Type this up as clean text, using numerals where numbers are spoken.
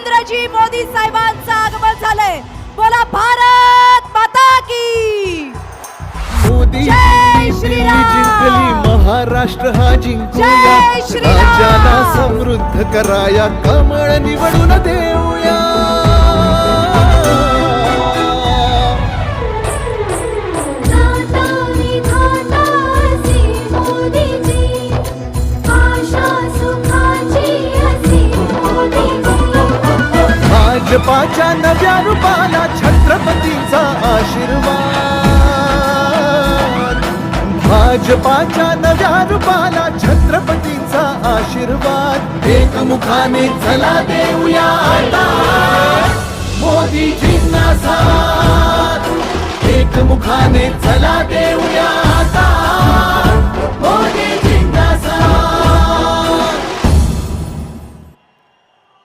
नरेंद्रजी मोदी साहेबांचं आगमन झालंय. बोला भारत माता की मोदी जय श्रीराम. जिंकली महाराष्ट्र हा जिंकूया, जय श्रीराम. राज्याला समृद्ध कराया, कमळ निवडून देऊया. भाजपाच्या नव्या रूपाला छत्रपतीचा आशीर्वाद. भाजपाच्या नव्या रूपाला छत्रपतीचा आशीर्वाद. एकमुखाने चला देऊया आता मोदीजींना साथ. एकमुखाने चला देऊया आता